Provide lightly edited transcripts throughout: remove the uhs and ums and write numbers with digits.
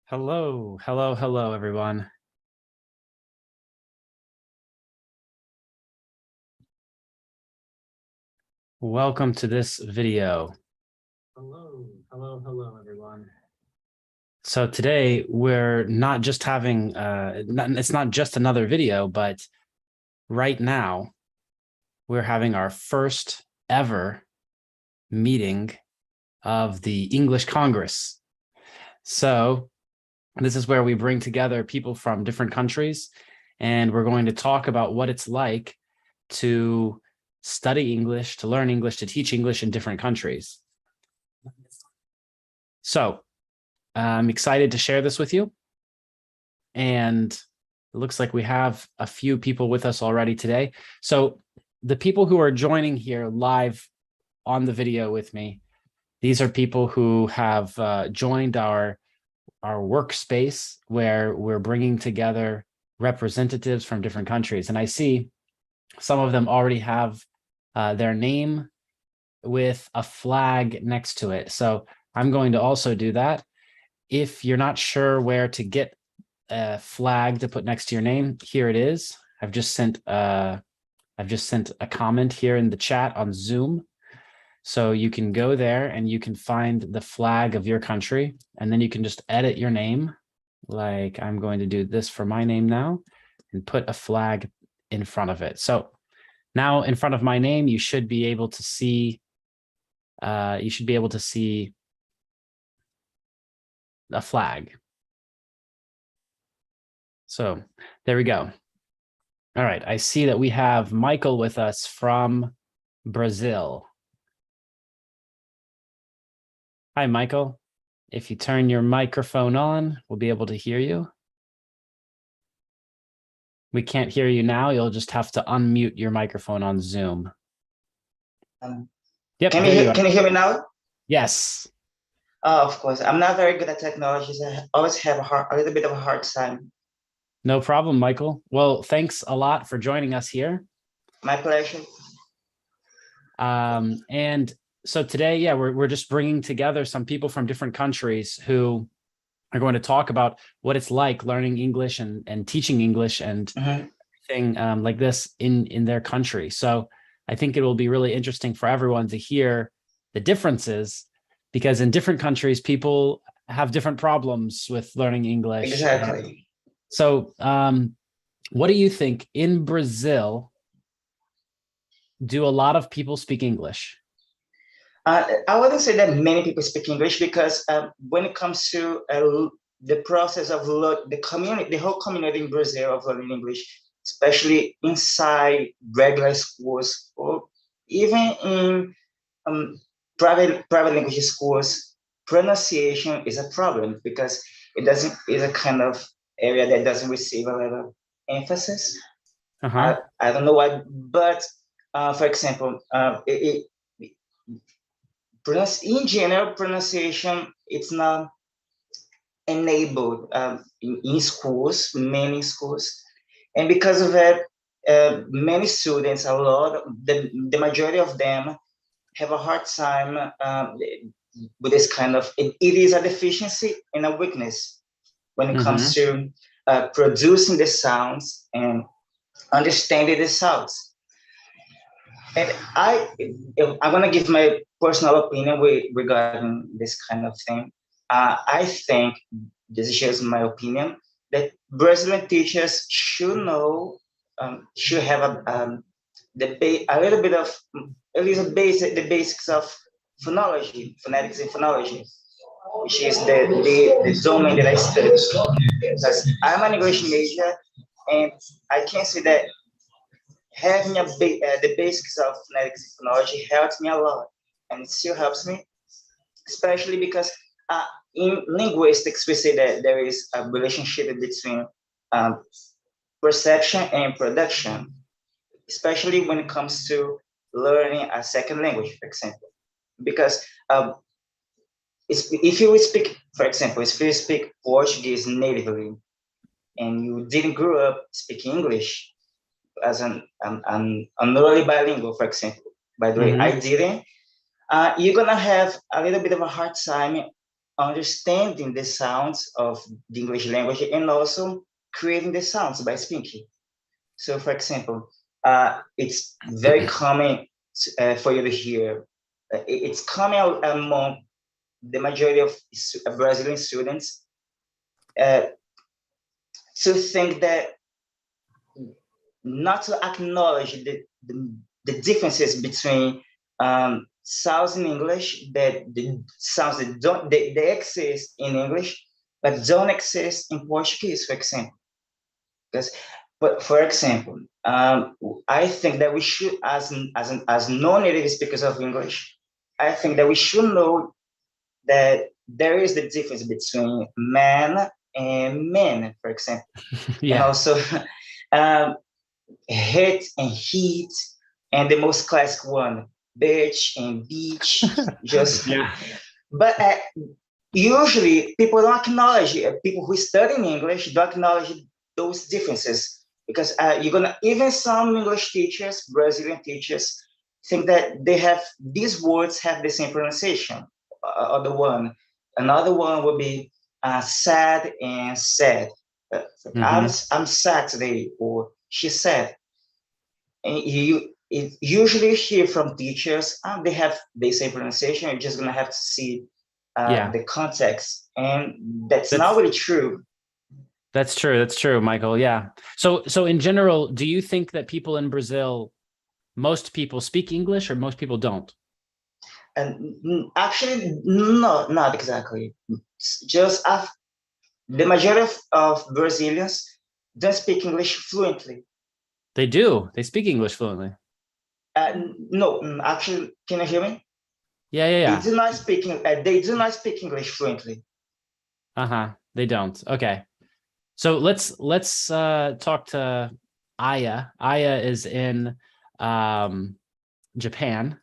Hello, hello, hello, everyone. Welcome to this video. Hello, hello, hello, everyone. So today we're not just having, it's not just another video, but right now we're having our first ever meeting of the English Congress. So this is where we bring together people from different countries, and we're going to talk about what it's like to study English, to learn English, to teach English in different countries. So I'm excited to share this with you. And it looks like we have a few people with us already today. So the people who are joining here live on the video with me, these are people who have joined our workspace where we're bringing together representatives from different countries. And I see some of them already have their name with a flag next to it. So I'm going to also do that. If you're not sure where to get a flag to put next to your name, here it is. I've just sent a comment here in the chat on Zoom. So you can go there and you can find the flag of your country, and then you can just edit your name. Like I'm going to do this for my name now and put a flag in front of it. So now in front of my name, you should be able to see a flag. So there we go. All right, I see that we have Michael with us from Brazil. Hi, Michael. If you turn your microphone on, we'll be able to hear you. We can't hear you now. You'll just have to unmute your microphone on Zoom. Yep, Can you hear me now? Yes. Of course. I'm not very good at technology, so I always have a little bit of a hard time. No problem, Michael. Well, thanks a lot for joining us here. My pleasure. And so today, yeah, we're just bringing together some people from different countries who are going to talk about what it's like learning English and teaching English and everything like this in their country. So I think it will be really interesting for everyone to hear the differences, because in different countries, people have different problems with learning English. Exactly. So what do you think in Brazil? Do a lot of people speak English? I wouldn't say that many people speak English because when it comes to the process of the whole community in Brazil of learning English, especially inside regular schools or even in private language schools, pronunciation is a problem because it's a kind of area that doesn't receive a lot of emphasis. I don't know why, but for example, in general, pronunciation it's not enabled in schools, many schools, and because of that, many students, the majority of them have a hard time with this kind of, it is a deficiency and a weakness when it comes to producing the sounds and understanding the sounds. And I'm going to give my personal opinion regarding this kind of thing. I think, this is just my opinion, that Brazilian teachers should know, should have a little bit of, at least the basics of phonology, phonetics and phonology, which is the domain that I study. Because I'm an English major, and I can say that having the basics of phonetics and phonology helps me a lot, and it still helps me, especially because in linguistics we say that there is a relationship between perception and production, especially when it comes to learning a second language, for example. Because if you speak, for example, if you speak Portuguese natively and you didn't grow up speaking English as an early bilingual, for example, by the way, I didn't, you're gonna have a little bit of a hard time understanding the sounds of the English language and also creating the sounds by speaking. So, for example, it's very common for you to hear. It's common among the majority of Brazilian students to think that not to acknowledge the differences between sounds in English, that the sounds that don't they exist in English but don't exist in Portuguese, for example. Because, but for example, I think that we should, as non-native speakers of English, I think that we should know that there is the difference between man and men, for example, and also hit and heat, and the most classic one, bitch and beach. Just but usually people don't acknowledge people who study in English don't acknowledge those differences because you're gonna even some English teachers, Brazilian teachers, think that they have these words have the same pronunciation. Other one, another one would be sad and sad. I'm sad today, or she said. And you usually hear from teachers, they have the same pronunciation. You're just gonna have to see the context, and that's not really true. That's true. That's true, Michael. Yeah. So in general, do you think that people in Brazil, most people speak English or most people don't? And actually, no, not exactly. Just the majority of Brazilians don't speak English fluently. They do. They speak English fluently. No, actually, can you hear me? Yeah. They do not speak. They do not speak English fluently. They don't. Okay. So let's talk to Aya. Aya is in Japan.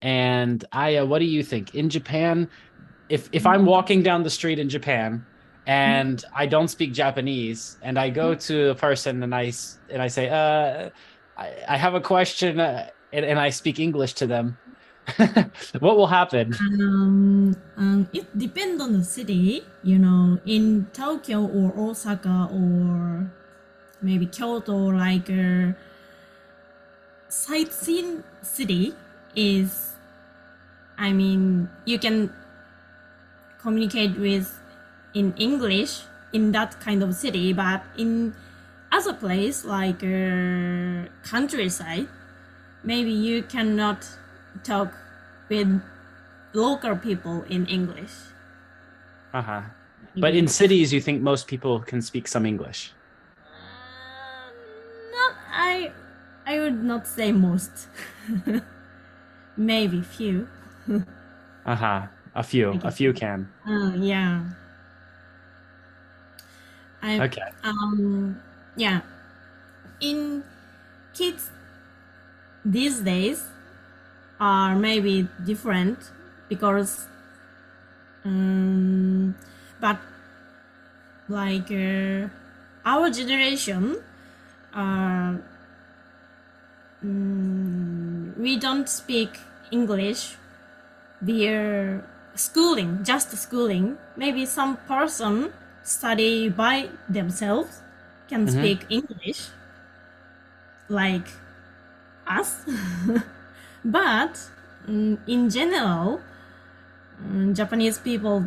And Aya, what do you think? In Japan, if I'm walking down the street in Japan and I don't speak Japanese and I go to a person and I say, I have a question and I speak English to them, what will happen? It depends on the city, you know, in Tokyo or Osaka or maybe Kyoto, like a sightseeing city is, I mean, you can communicate with in English in that kind of city, but in other place like countryside, maybe you cannot talk with local people in English. But in cities, you think most people can speak some English? Not, I would not say most. Maybe few. A few can. Yeah. Okay. Yeah. In kids these days are maybe different because but like our generation we don't speak English via schooling, just schooling. Maybe some person study by themselves can speak English like us. But in general, Japanese people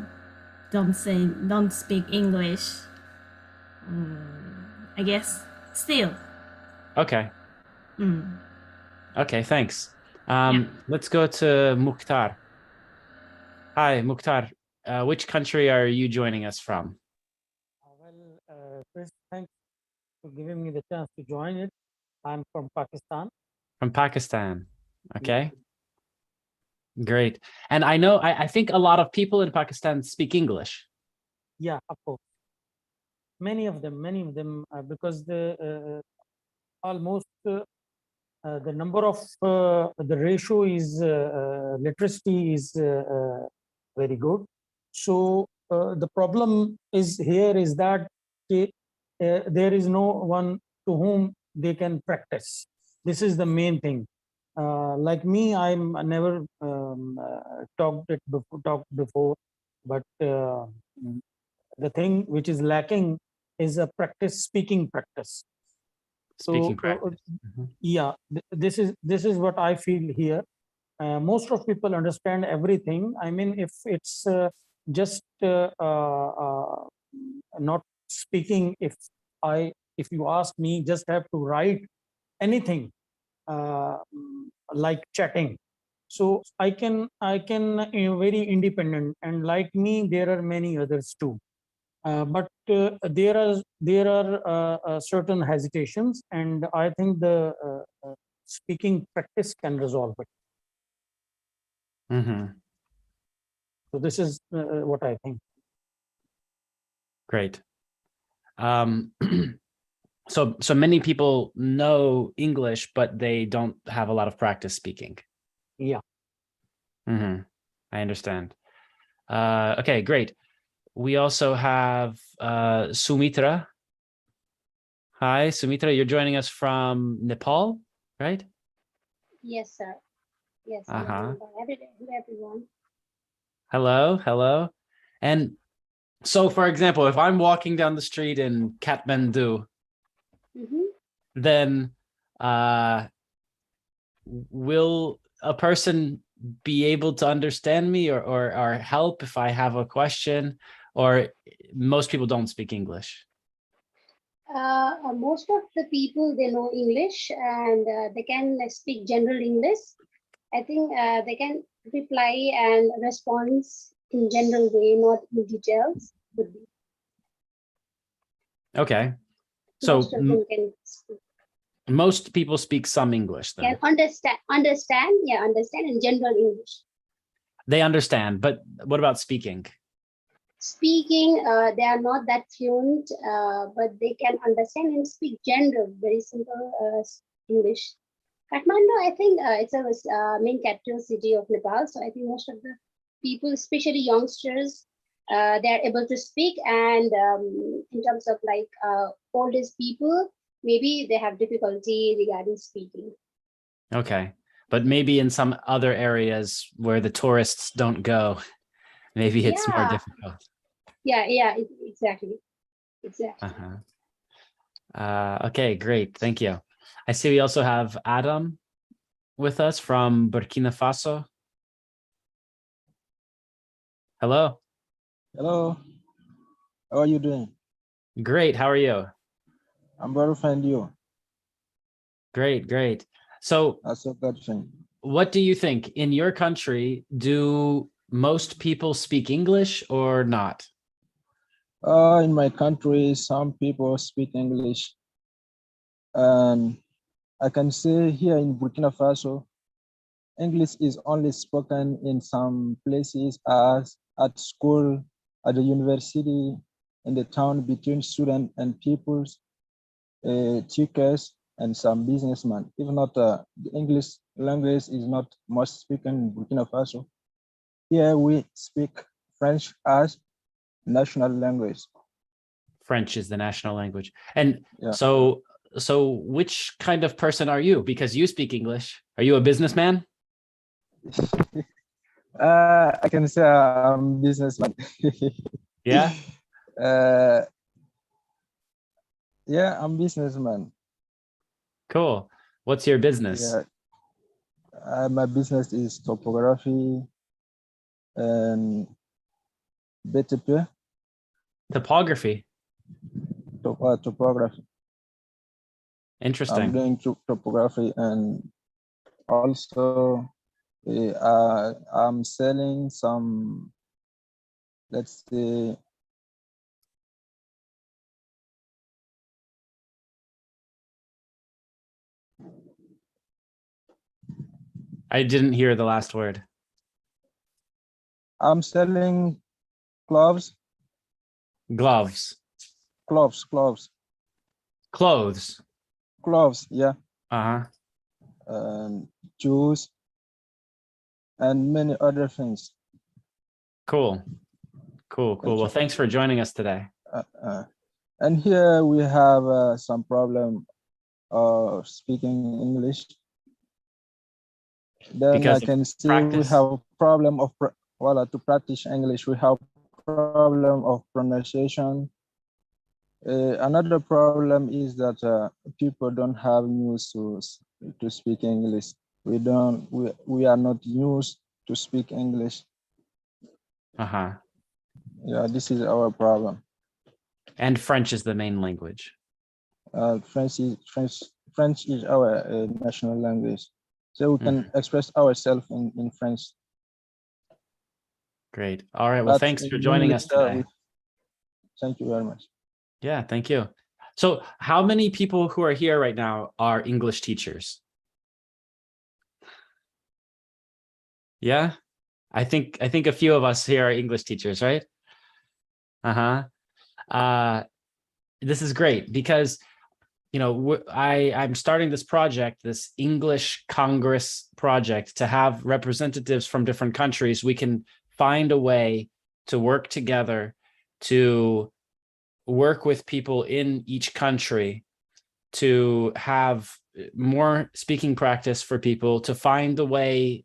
don't speak English. I guess still. Okay. Okay, thanks. Let's go to Mukhtar. Hi, Mukhtar. Which country are you joining us from? Chris, thanks for giving me the chance to join it. I'm from Pakistan. From Pakistan. Okay. Great. And I think a lot of people in Pakistan speak English. Yeah, of course. Many of them, because the almost the number of the ratio is literacy is very good. So the problem is here is that there is no one to whom they can practice. This is the main thing. Like me, I'm never talked before, but the thing which is lacking is a speaking practice. Speaking So practice. yeah, this is what I feel here. Most of people understand everything. I mean, if it's just not speaking, if you ask me, just have to write anything uh, like chatting. So I can very independent, and like me, there are many others too. But there are certain hesitations, and I think the speaking practice can resolve it. Mm-hmm. So this is what I think. Great. So many people know English, but they don't have a lot of practice speaking. Yeah. Mm-hmm. I understand. Okay, great. We also have Sumitra. Hi, Sumitra. You're joining us from Nepal, right? Yes, sir. Yes, Uh-huh. everyone. Hello, hello. And so, for example, if I'm walking down the street in Kathmandu, Mm-hmm. then will a person be able to understand me or help if I have a question? Or most people don't speak English? Most of the people, they know English, and they can speak general English. I think they can reply and respond in general way, not in details. Would be Okay. So most of them can speak. most people speak some English then. Can understand in general English. They understand, but what about speaking? Speaking, they are not that fluent, but they can understand and speak general, very simple English. Kathmandu, I think it's a main capital city of Nepal. So I think most of the people, especially youngsters, they are able to speak. And in terms of like oldest people, maybe they have difficulty regarding speaking. Okay. But maybe in some other areas where the tourists don't go, maybe it's more difficult. Yeah, exactly. Uh-huh. Okay, great. Thank you. I see we also have Adam with us from Burkina Faso. Hello. Hello, how are you doing? Great. How are you? I'm very fine, you. Great, great. So That's a good thing. what do you think? In your country, do most people speak English or not? In my country, some people speak English. And I can say here in Burkina Faso, English is only spoken in some places as at school, at the university, in the town between students and peoples, teachers, and some businessmen. If not, the English language is not much spoken in Burkina Faso. Here we speak French as national language. French is the national language. And Yeah. so which kind of person are you? Because you speak English. Are you a businessman? I can say I'm businessman. Yeah. Yeah, I'm businessman. Cool. What's your business? Yeah, my business is topography and BTP. Topography. Topography. Interesting. I'm doing topography, and also I'm selling some, let's say, I didn't hear the last word. I'm selling gloves. Gloves. Gloves. Clothes. Gloves, yeah. Uh-huh. And juice and many other things. Cool. Well, thanks for joining us today. And here we have some problem of speaking English. Then I because of can see we practice? have problem of to practice English. We have problem of pronunciation. Another problem is that people don't have news to speak English. We are not used to speak English. Uh-huh. Yeah, this is our problem. And French is the main language. French is our national language, so we can express ourselves in French. Great. All right. Well, But thanks for in joining English, us today. thank you very much. Yeah, thank you. So how many people who are here right now are English teachers? Yeah, I think a few of us here are English teachers, right? Uh-huh. This is great because, you know, I'm starting this project, this English Congress project, to have representatives from different countries. We can find a way to work together, to work with people in each country, to have more speaking practice for people, to find a way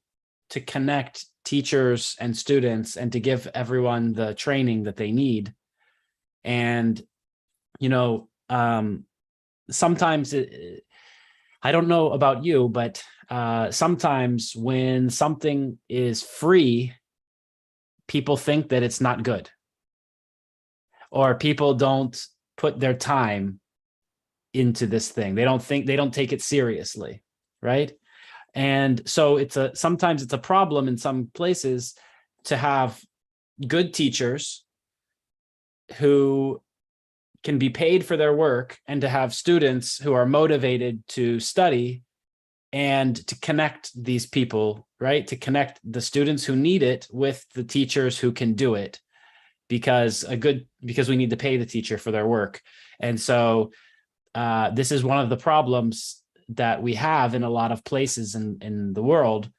to connect teachers and students and to give everyone the training that they need. And, you know, sometimes I don't know about you, but sometimes when something is free, people think that it's not good, or people don't put their time into this thing. They don't take it seriously, right? And so sometimes it's a problem in some places to have good teachers who can be paid for their work and to have students who are motivated to study and to connect these people, right? To connect the students who need it with the teachers who can do it, because we need to pay the teacher for their work. And so this is one of the problems that we have in a lot of places in the world.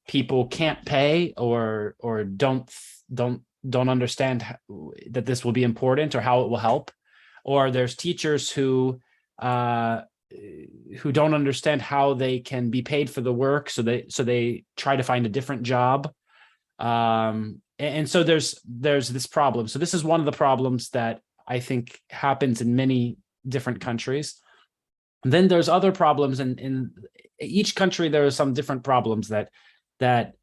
People can't pay or don't understand that this will be important or how it will help, or there's teachers who don't understand how they can be paid for the work, so they try to find a different job, and so there's this problem. So this is one of the problems that I think happens in many different countries. And then there's other problems in each country. There are some different problems that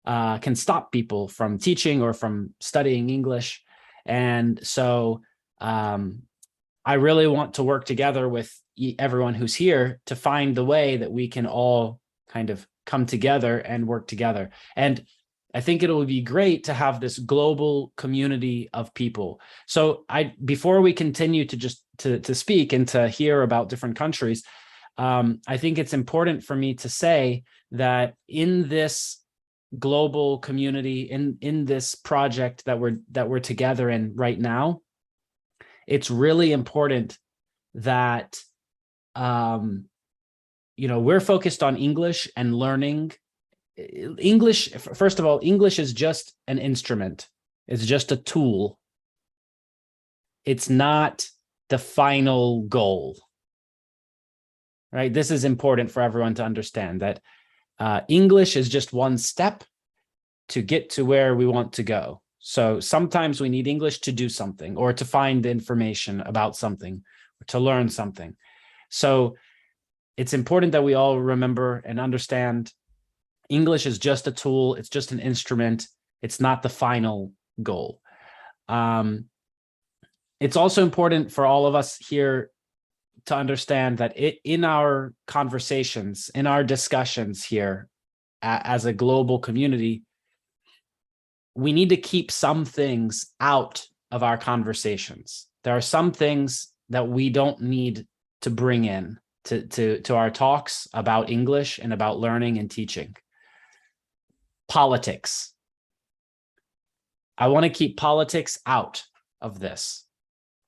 can stop people from teaching or from studying English. And so I really want to work together with everyone who's here to find the way that we can all kind of come together and work together. And I think it will be great to have this global community of people. So before we continue to just to speak and to hear about different countries, I think it's important for me to say that in this global community, in this project that we're together in right now, it's really important that you know, we're focused on English and learning English. First of all, English is just an instrument. It's just a tool. It's not the final goal, right? This is important for everyone to understand, that English is just one step to get to where we want to go. So sometimes we need English to do something, or to find information about something, or to learn something. So it's important that we all remember and understand English is just a tool. It's just an instrument. It's not the final goal. It's also important for all of us here to understand that in our conversations, in our discussions here as a global community, we need to keep some things out of our conversations. There are some things that we don't need to bring in to our talks about English and about learning and teaching. Politics. I want to keep politics out of this.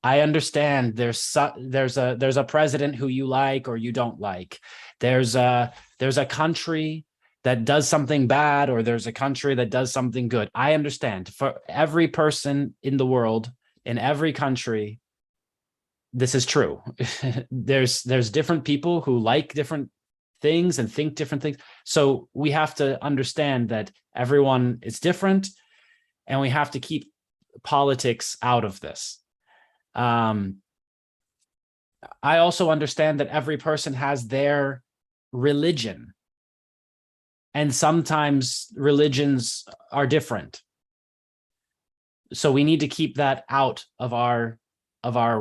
I understand there's a president who you like or you don't like. There's a country that does something bad, or there's a country that does something good. I understand. For every person in the world, in every country, this is true. There's different people who like different things and think different things. So we have to understand that everyone is different, and we have to keep politics out of this. I also understand that every person has their religion, and sometimes religions are different. So we need to keep that out of our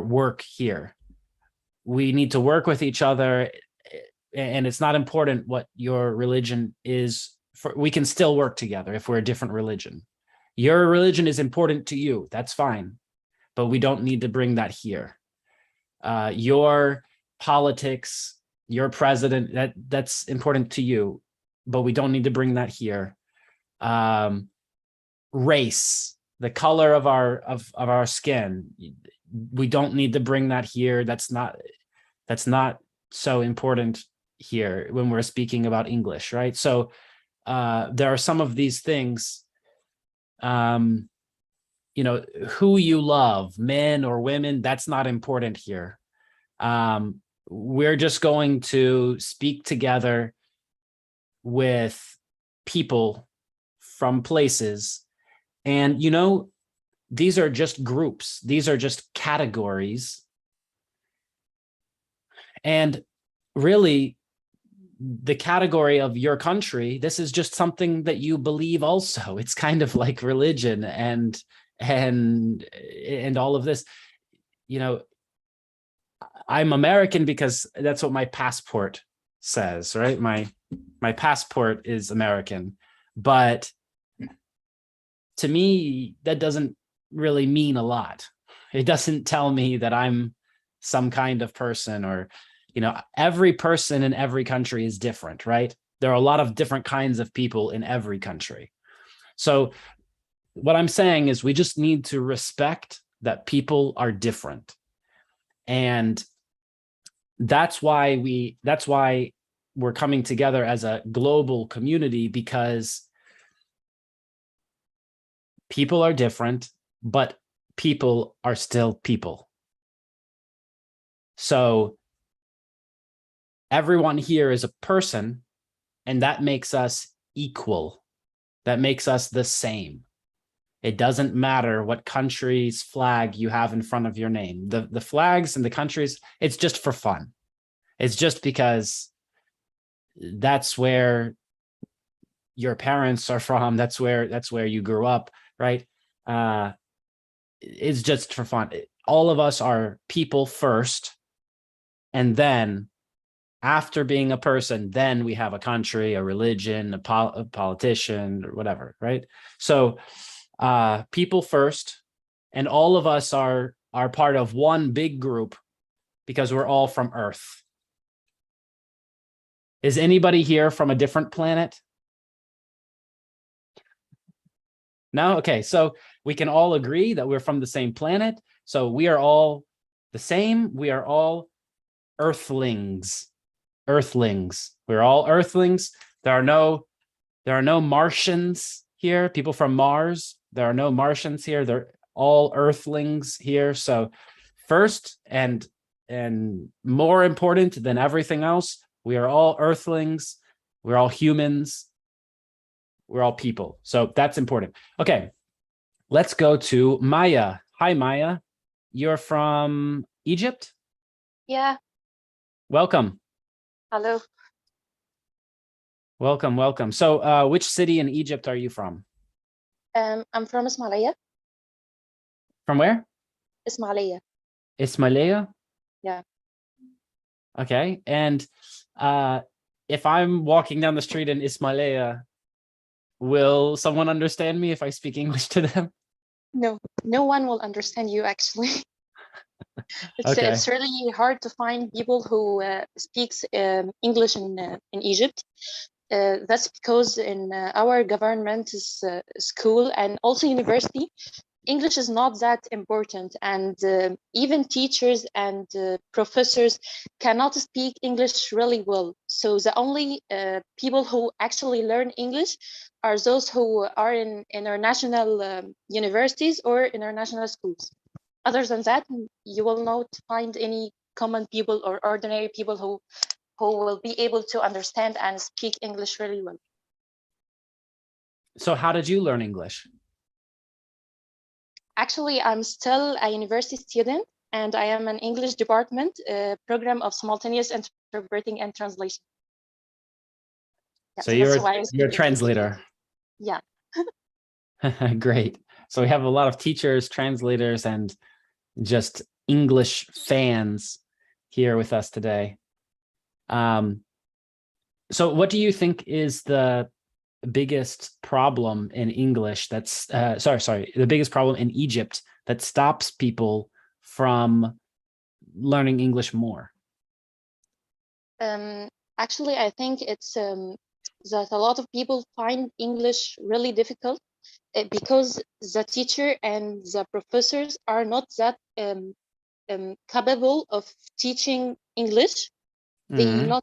work here. We need to work with each other, and it's not important what your religion is. We can still work together if we're a different religion. Your religion is important to you, that's fine, but we don't need to bring that here. Your politics, your president, that's important to you, but we don't need to bring that here. Race, the color of our skin, we don't need to bring that here. That's not so important here when we're speaking about English, right? So there are some of these things, you know, who you love, men or women, that's not important here. We're just going to speak together with people from places. And, you know, these are just groups. These are just categories. And really, the category of your country, this is just something that you believe also. It's kind of like religion and all of this. You know, I'm American because that's what my passport says, right? My passport is American, but to me, that doesn't really mean a lot. It doesn't tell me that I'm some kind of person, or, you know, every person in every country is different, right? There are a lot of different kinds of people in every country. So what I'm saying is we just need to respect that people are different. And that's why we're coming together as a global community, because people are different, but people are still people. So everyone here is a person, and that makes us equal. That makes us the same. It doesn't matter what country's flag you have in front of your name. The flags and the countries, it's just for fun. It's just because that's where your parents are from. That's where you grew up, right? It's just for fun. All of us are people first, and then after being a person, then we have a country, a religion, a politician, or whatever, right? So people first, and all of us are part of one big group because we're all from Earth. Is anybody here from a different planet? No? Okay, so we can all agree that we're from the same planet. So we are all the same. We are all Earthlings. Earthlings. We're all Earthlings. There are no Martians here, people from Mars. There are no Martians here. They're all Earthlings here. So first and more important than everything else, we are all Earthlings. We're all humans. We're all people. So that's important. Okay, let's go to Maya. Hi, Maya. You're from Egypt? Yeah, Welcome. hello. Welcome, welcome. So which city in Egypt are you from? I'm from Ismailia. From where? Ismailia. Ismailia? Yeah. Okay. And if I'm walking down the street in Ismailia, will someone understand me if I speak English to them? No, no one will understand you actually. Okay. It's really hard to find people who speaks English in Egypt. That's because in our government school and also university, English is not that important, and even teachers and professors cannot speak English really well. So the only people who actually learn English are those who are in international universities or international schools. Other than that, you will not find any common people or ordinary people who who will be able to understand and speak English really well. So how did you learn English? Actually, I'm still a university student, and I am an English department program of simultaneous interpreting and translation. Yeah, So that's why you're a translator. Yeah. Great. So we have a lot of teachers, translators, and just English fans here with us today. So what do you think is the biggest problem in English that's, the biggest problem in Egypt that stops people from learning English more? Actually, I think it's that a lot of people find English really difficult because the teacher and the professors are not that capable of teaching English. Mhm.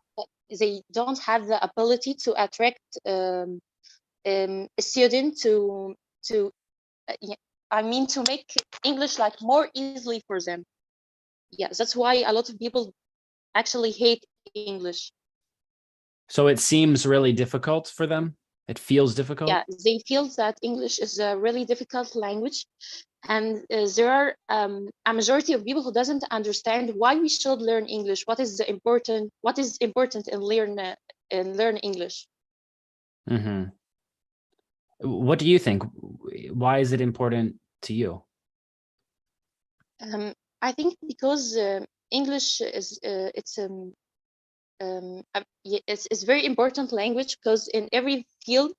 They don't have the ability to attract a student to to make English like more easily for them. Yeah, that's why a lot of people actually hate English. So it seems really difficult for them. It feels difficult. Yeah, they feel that English is a really difficult language, and there are a majority of people who doesn't understand why we should learn English. What is important in learn English? Mm-hmm. What do you think? Why is it important to you? I think because English is it's very important language, because in every field,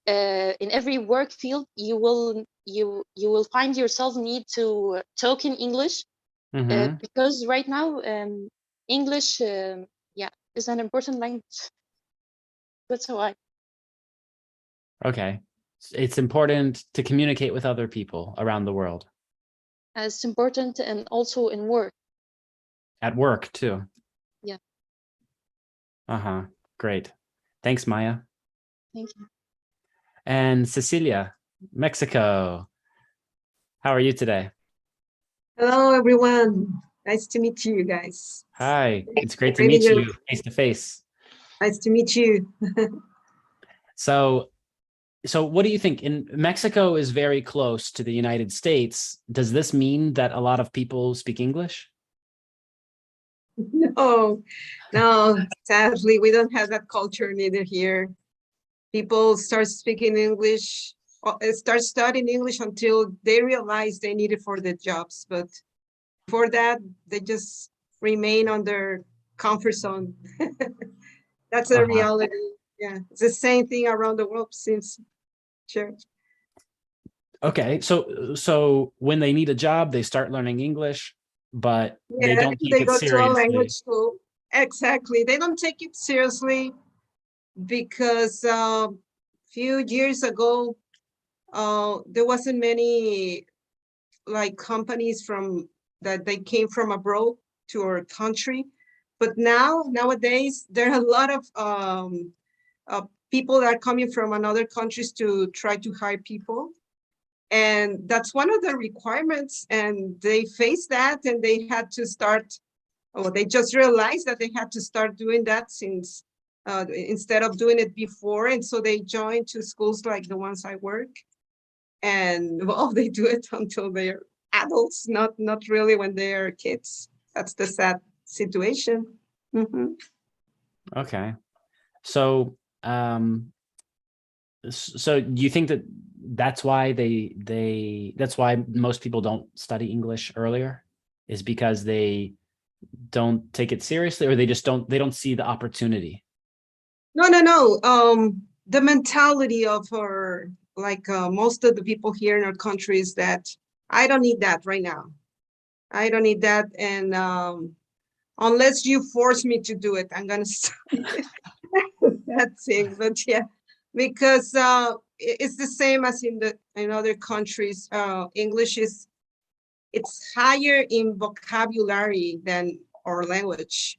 in every work field, you will find yourself need to talk in English, Mm-hmm. because right now English is an important language. That's why. Okay. It's important to communicate with other people around the world. It's important, and also in work. At work too. Yeah. Uh-huh. Great. Thanks, Maya. Thank you. And Cecilia, Mexico. How are you today? Hello, everyone. Nice to meet you guys. Hi. It's great to meet you face to face. Nice to meet you. So what do you think? In Mexico is very close to the United States. Does this mean that a lot of people speak English? No, sadly, we don't have that culture neither here. People start speaking English, start studying English until they realize they need it for their jobs. But before that, they just remain on their comfort zone. That's a reality. Yeah, it's the same thing around the world since. Sure. Okay, so when they need a job, they start learning English, but they Yeah, don't take they it go to a language seriously. school. Exactly. They don't take it seriously because a few years ago, there wasn't many like companies from that they came from abroad to our country. But nowadays, there are a lot of people that are coming from another countries to try to hire people. And that's one of the requirements. And they faced that, and they had to start, or they just realized that they had to start doing that since instead of doing it before. And so they joined to schools like the ones I work. And well, they do it until they're adults, not really when they're kids. That's the sad situation. Mm-hmm. Okay. So so do you think that that's why that's why most people don't study English earlier, is because they don't take it seriously, or they don't see the opportunity? No. The mentality of our, like most of the people here in our country is that I don't need that right now. I don't need that. And unless you force me to do it, I'm going to study that thing. But yeah, because it's the same as in other countries. English it's higher in vocabulary than our language.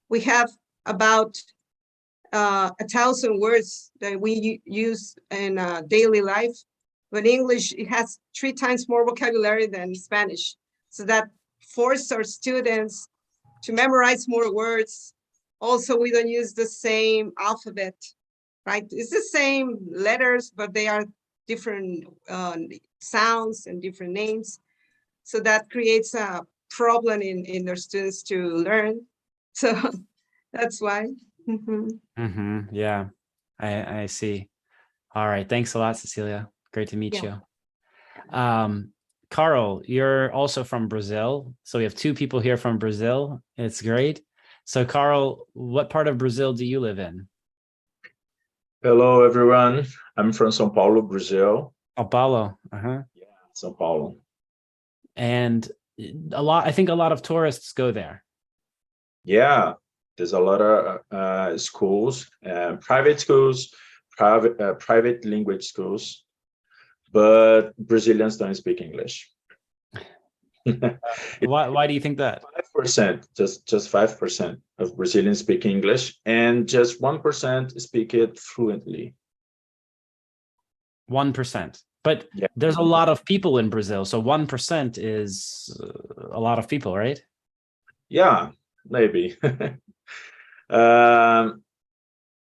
We have about 1,000 words that we use in daily life, but English, it has 3 times more vocabulary than Spanish. So that forces our students to memorize more words Also, we don't use the same alphabet, right? It's the same letters, but they are different sounds and different names. So that creates a problem in their students to learn. So that's why. Yeah, I see. All right. Thanks a lot, Cecilia. Great to meet Yeah. you. Carl, you're also from Brazil. So we have two people here from Brazil. It's great. So Carl, what part of Brazil do you live in? Hello, everyone. I'm from São Paulo, Brazil. São Paulo. Uh-huh. Yeah, São Paulo. And I think a lot of tourists go there. Yeah, there's a lot of schools, private schools, private language schools, but Brazilians don't speak English. Why do you think that? 5%, just 5% of Brazilians speak English, and just 1% speak it fluently. 1%. But Yeah. there's a lot of people in Brazil, so 1% is a lot of people, right? Yeah, maybe.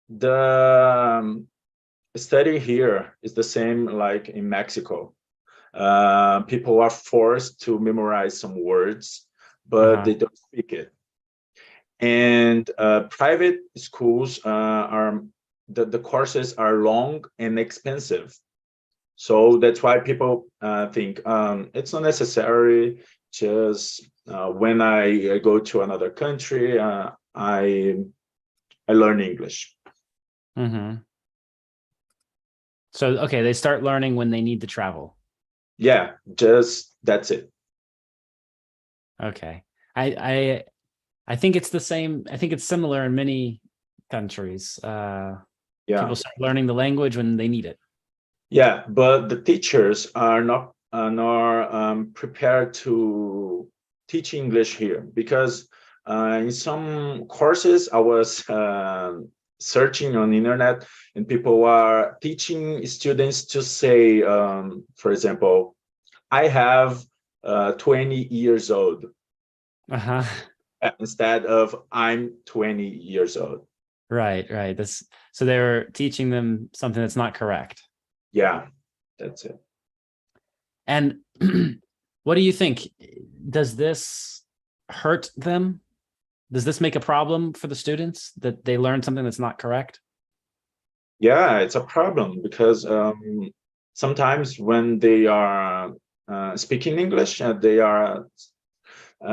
The study here is the same like in Mexico. People are forced to memorize some words, but they don't speak it. And private schools are the courses are long and expensive. So that's why people think it's not necessary. Just when I go to another country, I learn English. So, okay, they start learning when they need to travel. Yeah, just that's it. Okay. I think it's the same. I think it's similar in many countries. Yeah. People start learning the language when they need it. Yeah, but the teachers are not prepared to teach English here, because in some courses I was searching on the internet, and people are teaching students to say, for example, I have 20 years old, instead of I'm 20 years old. Right. So they're teaching them something that's not correct. Yeah, that's it. And what do you think? Does this hurt them? Does this make a problem for the students that they learn something that's not correct? Yeah, it's a problem, because sometimes when they are speaking English, they are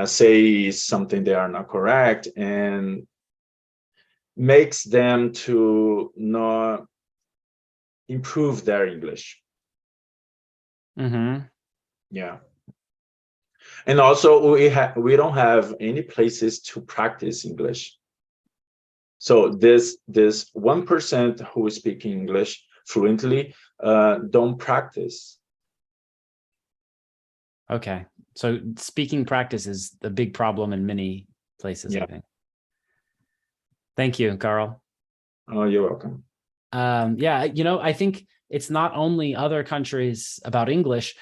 say something they are not correct, and makes them to not improve their English. Yeah. And also we don't have any places to practice English. So this 1% who is speaking English fluently don't practice. Okay. So speaking practice is the big problem in many places, Yeah. I think. Thank you, Carl. Oh, you're welcome. Yeah, I think it's not only other countries about English.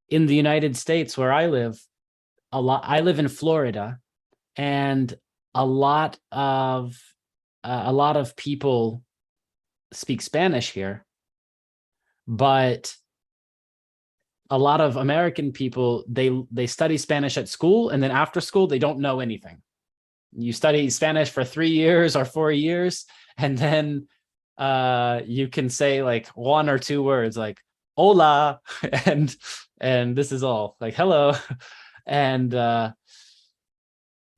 In the United States, where I live, I live in Florida, and a lot of people speak Spanish here, but a lot of American people, they study Spanish at school, and then after school they don't know anything. You study Spanish for 3 years or 4 years, and then you can say like 1 or 2 words like hola, and this is all, like hello. And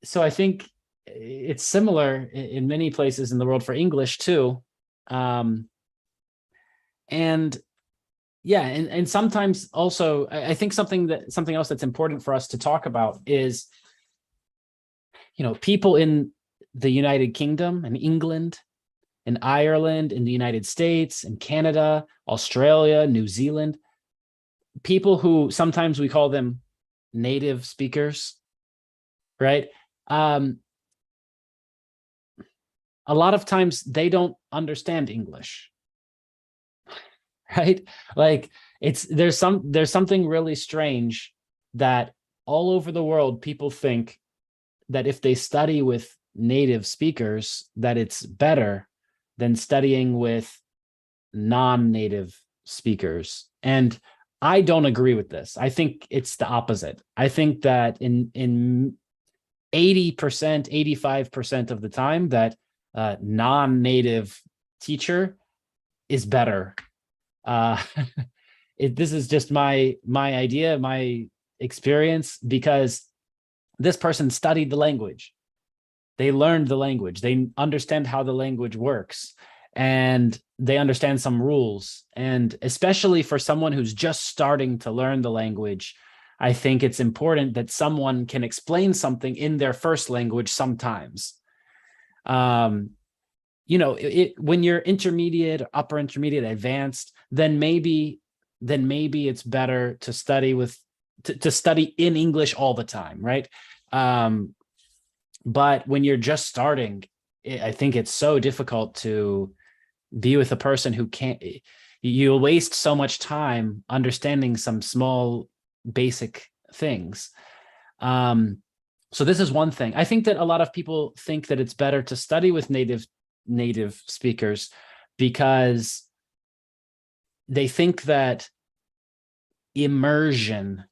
so I think it's similar in many places in the world for English too. And yeah, and sometimes also I think something else that's important for us to talk about is, people in the United Kingdom and England and Ireland, in the United States and Canada, Australia, New Zealand, people who sometimes we call them native speakers, right? A lot of times they don't understand English, right? Like there's something really strange that all over the world people think that if they study with native speakers that it's better than studying with non-native speakers. And I don't agree with this. I think it's the opposite. I think that in 80%, 85% of the time, that non-native teacher is better. This is just my idea, my experience, because this person studied the language. They learned the language. They understand how the language works, and they understand some rules. And especially for someone who's just starting to learn the language, I think it's important that someone can explain something in their first language sometimes. You know, when you're intermediate, upper intermediate, advanced, then maybe it's better to study to study in English all the time, right? But when you're just starting, I think it's so difficult to be with a person who can't. You'll waste so much time understanding some small basic things. So this is one thing. I think that a lot of people think that it's better to study with native speakers because they think that immersion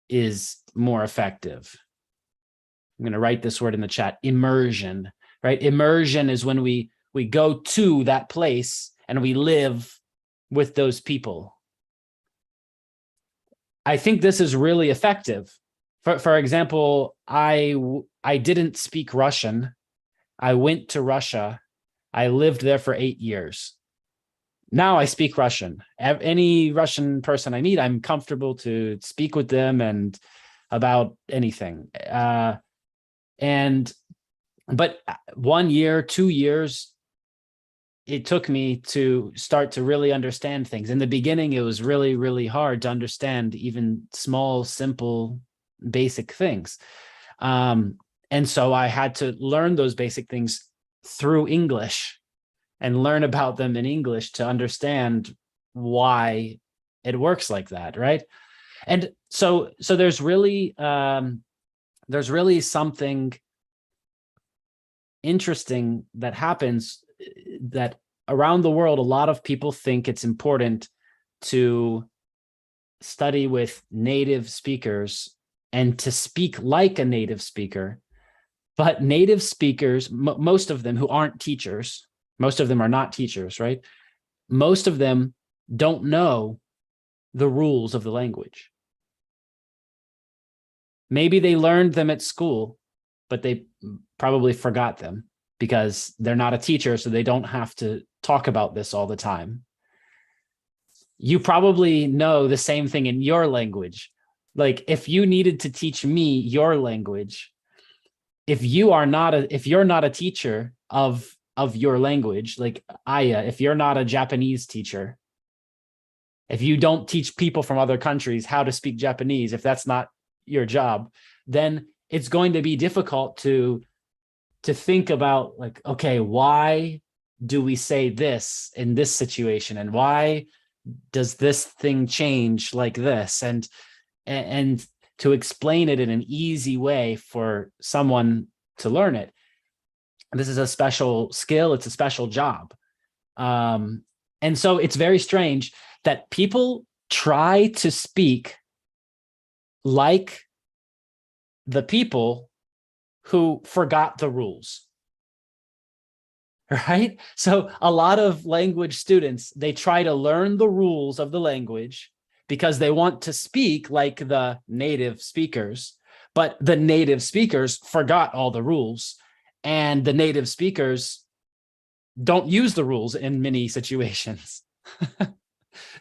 is more effective. I'm going to write this word in the chat, immersion, right? Immersion is when we go to that place and we live with those people. I think this is really effective. For example, I didn't speak Russian. I went to Russia. I lived there for 8 years. Now I speak Russian. Any Russian person I meet, I'm comfortable to speak with them and about anything. But 1 year, 2 years, it took me to start to really understand things. In the beginning, it was really, really hard to understand even small, simple, basic things. And so I had to learn those basic things through English and learn about them in English to understand why it works like that, right? And so there's really something interesting that happens, that around the world, a lot of people think it's important to study with native speakers and to speak like a native speaker. But native speakers, most of them who aren't teachers, most of them are not teachers, right? Most of them don't know the rules of the language. Maybe they learned them at school, but they probably forgot them because they're not a teacher, so they don't have to talk about this all the time. You probably know the same thing in your language. Like if you needed to teach me your language, if you're not a teacher of your language, like Aya, if you're not a Japanese teacher, if you don't teach people from other countries how to speak Japanese, if that's not your job, then it's going to be difficult to think about, like, okay, why do we say this in this situation, and why does this thing change like this, and to explain it in an easy way for someone to learn it. This is a special skill. It's a special job. And so it's very strange that people try to speak like the people who forgot the rules, right? So a lot of language students, they try to learn the rules of the language because they want to speak like the native speakers, but the native speakers forgot all the rules, and the native speakers don't use the rules in many situations.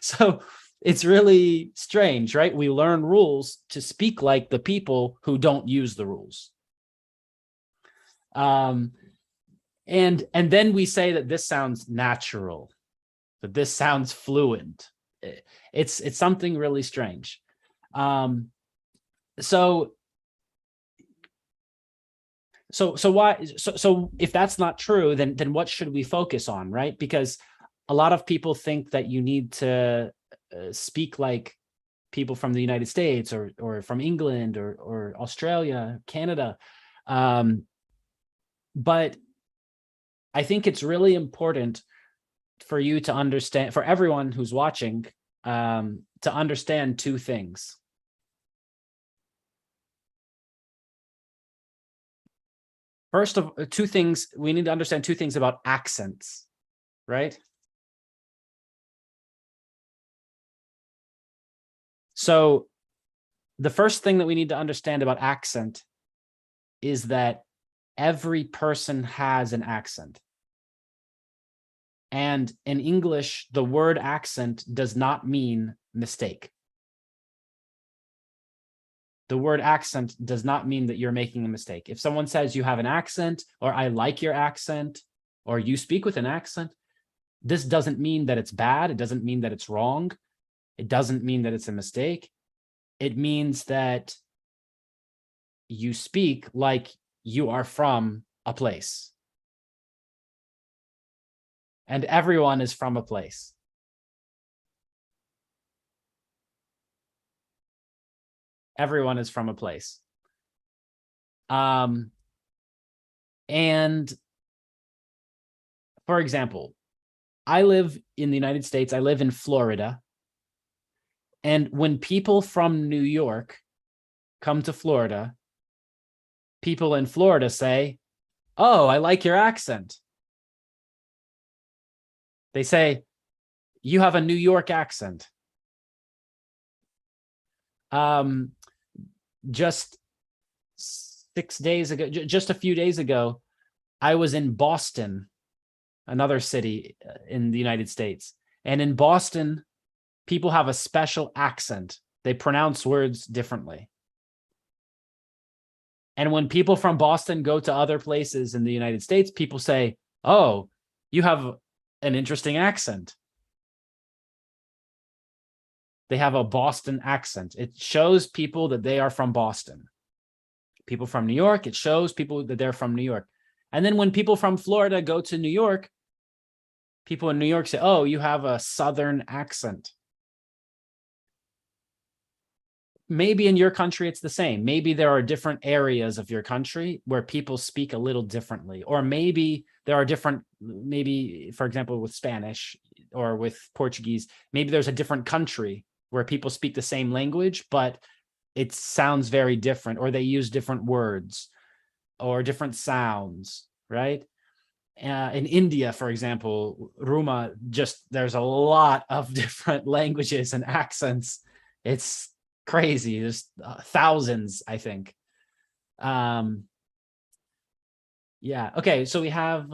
So it's really strange, right? We learn rules to speak like the people who don't use the rules. And then we say that this sounds natural, that this sounds fluent. It's something really strange. So if that's not true, then what should we focus on, right? Because a lot of people think that you need to speak like people from the United States or from England or Australia, Canada. But I think it's really important for you to understand, for everyone who's watching, to understand two things. First of two things, we need to understand two things about accents, right? So the first thing that we need to understand about accent is that every person has an accent. And in English, the word accent does not mean mistake. The word accent does not mean that you're making a mistake. If someone says you have an accent, or I like your accent, or you speak with an accent, this doesn't mean that it's bad. It doesn't mean that it's wrong. It doesn't mean that it's a mistake. It means that you speak like you are from a place. And everyone is from a place. Everyone is from a place. And for example, I live in the United States. I live in Florida. And when people from New York come to Florida, people in Florida say, "Oh, I like your accent." They say, "You have a New York accent." Just 6 days ago, just a few days ago, I was in Boston, another city in the United States. And in Boston, people have a special accent. They pronounce words differently. And when people from Boston go to other places in the United States, people say, "Oh, you have an interesting accent." They have a Boston accent. It shows people that they are from Boston. People from New York, it shows people that they're from New York. And then when people from Florida go to New York, people in New York say, "Oh, you have a Southern accent." Maybe in your country, it's the same. Maybe there are different areas of your country where people speak a little differently. Or maybe there are different, maybe, for example, with Spanish or with Portuguese, maybe there's a different country where people speak the same language, but it sounds very different, or they use different words or different sounds, right? In India, for example, Ruma, there's a lot of different languages and accents. It's crazy. There's thousands, I think. Yeah. Okay. So we have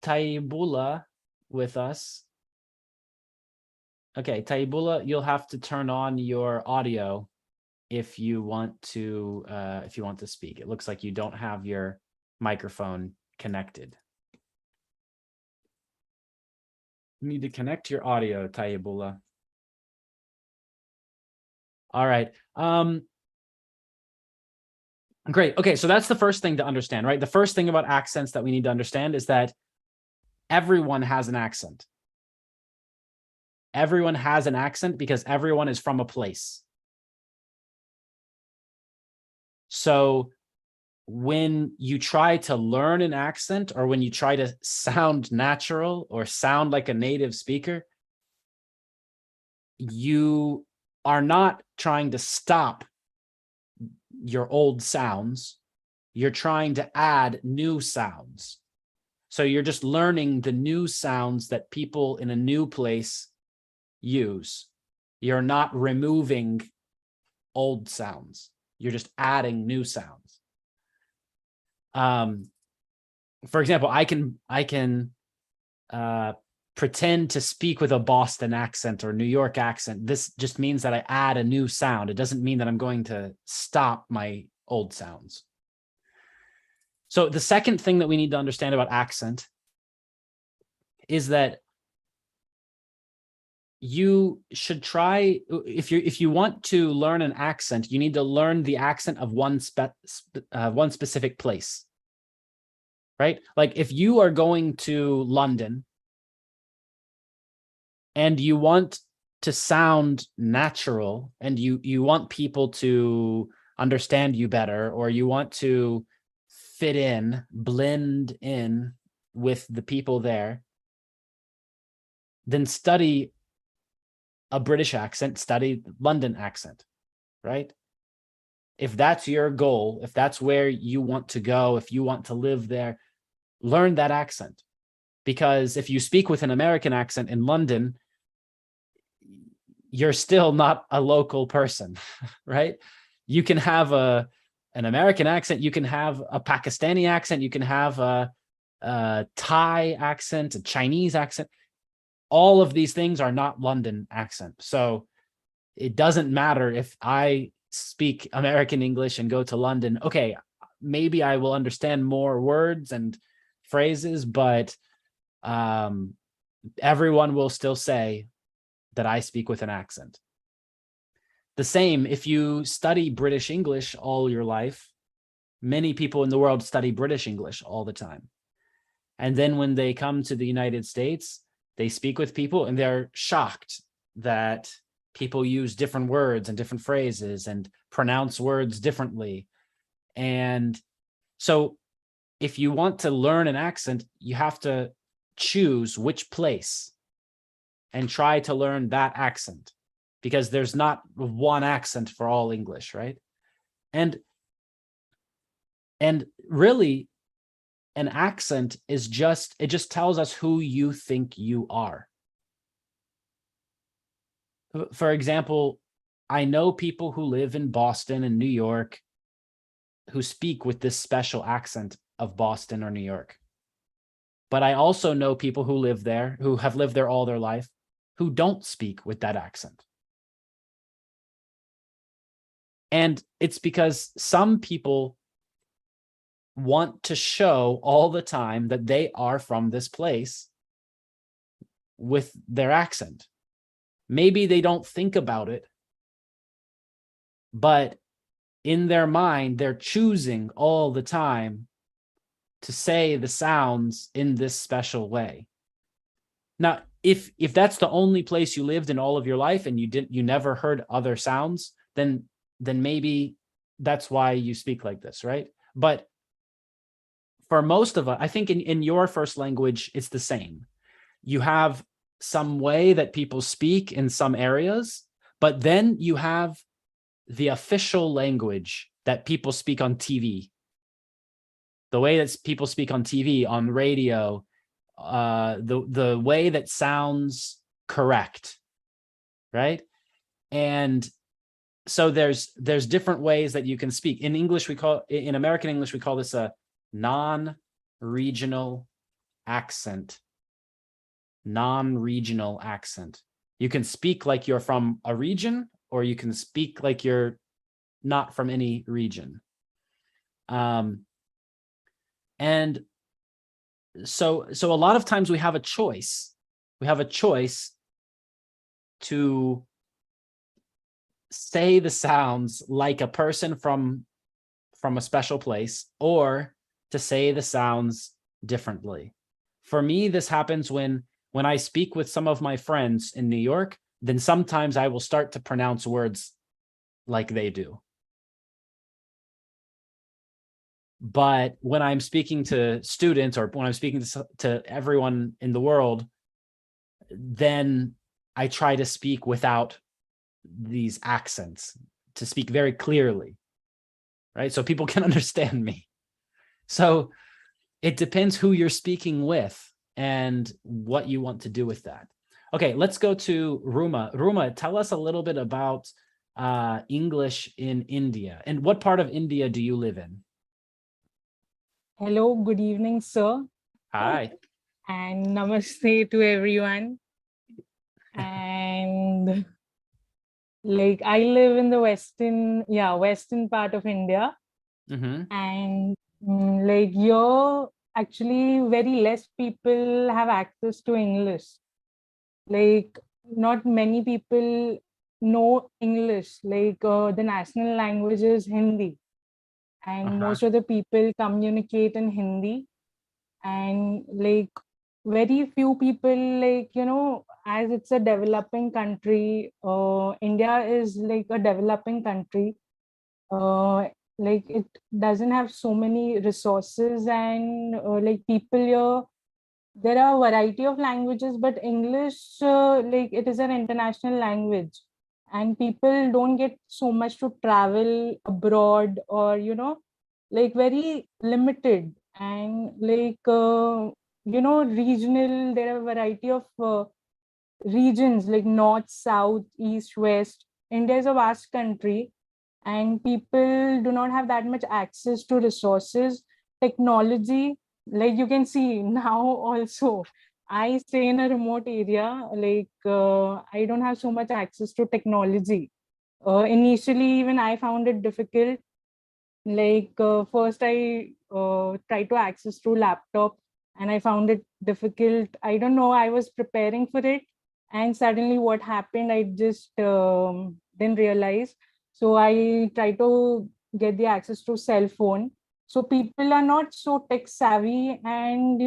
Taibula with us. Okay, Taibula, you'll have to turn on your audio if you want to speak. It looks like you don't have your microphone connected. You need to connect your audio, Taibula. All right. Great. Okay, so that's the first thing to understand, right? The first thing about accents that we need to understand is that everyone has an accent. Everyone has an accent because everyone is from a place. So when you try to learn an accent, or when you try to sound natural or sound like a native speaker, you are not trying to stop your old sounds. You're trying to add new sounds. So you're just learning the new sounds that people in a new place use. You're not removing old sounds. You're just adding new sounds. For example, I can pretend to speak with a Boston accent or New York accent. This just means that I add a new sound. It doesn't mean that I'm going to stop my old sounds. So the second thing that we need to understand about accent is that you should try, if you want to learn an accent, you need to learn the accent of one specific place, right? Like if you are going to London and you want to sound natural, and you want people to understand you better, or you want to fit in, blend in with the people there, then study a British accent, study London accent, right? If that's your goal, if that's where you want to go, if you want to live there, learn that accent. Because if you speak with an American accent in London, you're still not a local person, right? You can have an American accent, you can have a Pakistani accent, you can have a Thai accent, a Chinese accent. All of these things are not London accent. So it doesn't matter if I speak American English and go to London. Okay, maybe I will understand more words and phrases, but everyone will still say that I speak with an accent. The same, if you study British English all your life, many people in the world study British English all the time. And then when they come to the United States, they speak with people and they're shocked that people use different words and different phrases and pronounce words differently. And so if you want to learn an accent, you have to choose which place and try to learn that accent, because there's not one accent for all English, right? And really, an accent is it just tells us who you think you are. For example, I know people who live in Boston and New York who speak with this special accent of Boston or New York. But I also know people who live there, who have lived there all their life, who don't speak with that accent. And it's because some people want to show all the time that they are from this place with their accent. Maybe they don't think about it, but in their mind, they're choosing all the time to say the sounds in this special way. Now, if that's the only place you lived in all of your life and you never heard other sounds, then maybe that's why you speak like this, right? But for most of us, I think in your first language, it's the same. You have some way that people speak in some areas, but then you have the official language that people speak on TV. The way that people speak on TV, on radio, the way that sounds correct, right? And so there's different ways that you can speak. In English, in American English, we call this a non-regional accent. Non-regional accent. You can speak like you're from a region, or you can speak like you're not from any region. And so a lot of times we have a choice. We have a choice to say the sounds like a person from a special place, or to say the sounds differently. For me, this happens when I speak with some of my friends in New York, then sometimes I will start to pronounce words like they do. But when I'm speaking to students, or when I'm speaking to everyone in the world, then I try to speak without these accents, to speak very clearly, right? So people can understand me. So it depends who you're speaking with and what you want to do with that. Okay, let's go to Ruma. Ruma, tell us a little bit about English in India. And what part of India do you live in? Hello, good evening, sir. Hi. And namaste to everyone. And like I live in the western part of India. Mm-hmm. And like here, actually very less people have access to English. Like not many people know English. Like the national language is Hindi. And most of the people communicate in Hindi, and like very few people, like, you know, as it's a developing country, India is like a developing country, like it doesn't have so many resources, and like people here, there are a variety of languages, but English, like it is an international language, and people don't get so much to travel abroad, or like very limited, and like regional, there are a variety of regions like north, south, east, west. India is a vast country, and people do not have that much access to resources, technology. Like you can see now also, I stay in a remote area, like I don't have so much access to technology. Initially, even I found it difficult. Like first I tried to access through laptop, and I found it difficult. I don't know, I was preparing for it, and suddenly what happened, I just didn't realize. So I tried to get the access to cell phone. So people are not so tech savvy, and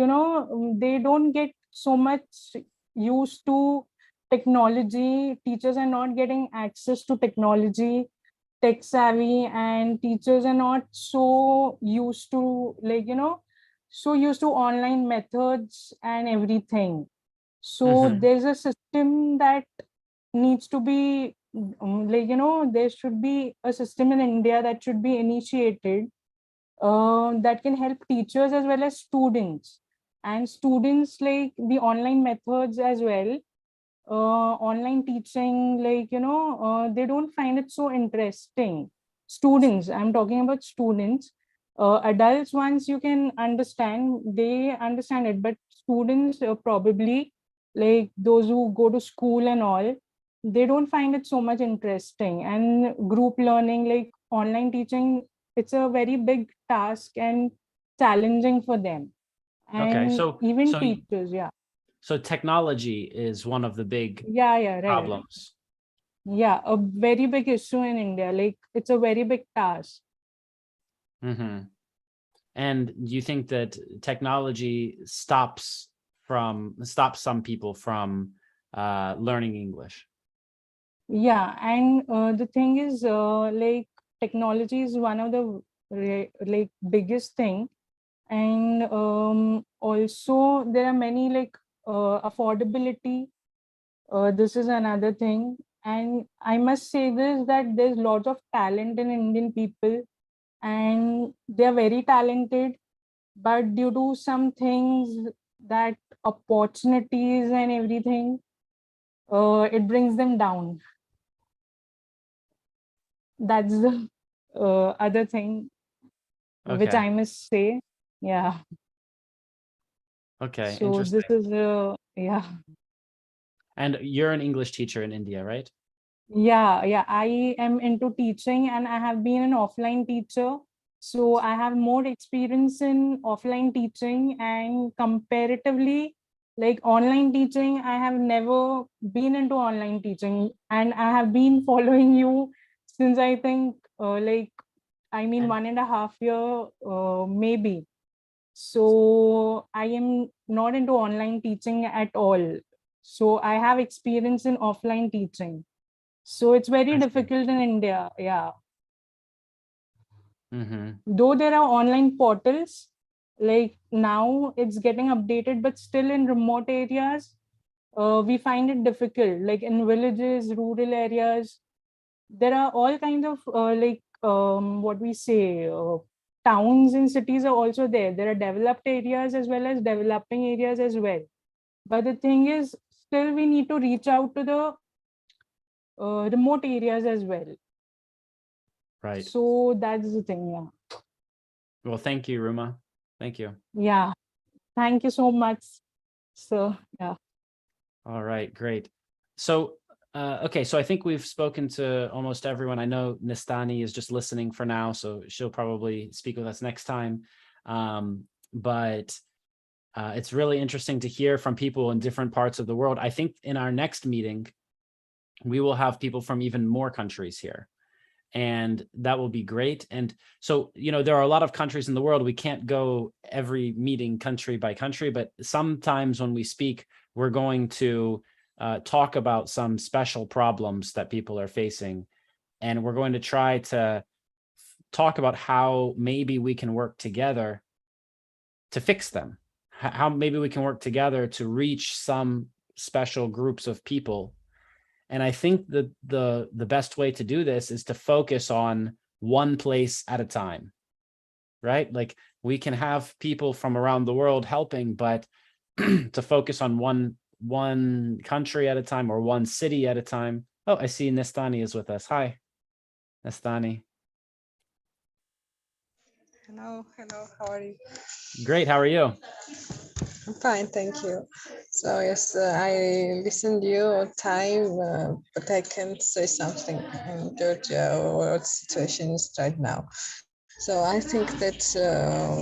they don't get so much used to technology. Teachers are not getting access to technology, tech savvy, and teachers are not so used to, like so used to online methods and everything. So Mhm. there's a system that needs to be like there should be a system in India that should be initiated, that can help teachers as well as students, and students like the online methods as well. Online teaching, like they don't find it so interesting. Students, I'm talking about students. Adults, once you can understand, they understand it, but students, probably like those who go to school and all, they don't find it so much interesting. And group learning, like online teaching, it's a very big task and challenging for them, Okay, and even so teachers. Yeah, so technology is one of the big yeah, right. problems. Yeah, a very big issue in India. Like it's a very big task. Hmm. And you think that technology stops some people from learning English? Yeah, and the thing is, like technology is one of the like biggest thing, and also there are many like affordability. This is another thing, and I must say this, that there's lots of talent in Indian people, and they are very talented, but due to some things, that opportunities and everything, it brings them down. That's the other thing which Okay. I must say. Yeah. Okay, So this interesting. is yeah. And you're an English teacher in India, right? Yeah. I am into teaching, and I have been an offline teacher. So I have more experience in offline teaching, and comparatively, like online teaching, I have never been into online teaching, and I have been following you since, I think, like, I mean, 1.5 year, maybe. So I am not into online teaching at all. So I have experience in offline teaching. So it's very I see. difficult in India. Yeah. Mm-hmm. Though there are online portals, like now it's getting updated, but still in remote areas, we find it difficult. Like in villages, rural areas, there are all kinds of like what we say, towns and cities are also there. There are developed areas as well as developing areas as well. But the thing is, still we need to reach out to the remote areas as well. Right. So that's the thing. Yeah. Well, thank you, Ruma. Thank you. Yeah. Thank you so much. So yeah. All right, great. So, okay, so I think we've spoken to almost everyone. I know Nistani is just listening for now, so she'll probably speak with us next time. But it's really interesting to hear from people in different parts of the world. I think in our next meeting, we will have people from even more countries here, and that will be great. And so, there are a lot of countries in the world. We can't go every meeting country by country, but sometimes when we speak, we're going to talk about some special problems that people are facing, and we're going to try to talk about how maybe we can work together to fix them, how maybe we can work together to reach some special groups of people. And I think that the best way to do this is to focus on one place at a time, right? Like we can have people from around the world helping, but to focus on one country at a time or one city at a time. Oh, I see Nestani is with us. Hi, Nestani. Hello, how are you? Great, how are you? I'm fine, thank you. So yes, I listened to you all time, but I can't say something in Georgia or what the situation is right now. So I think that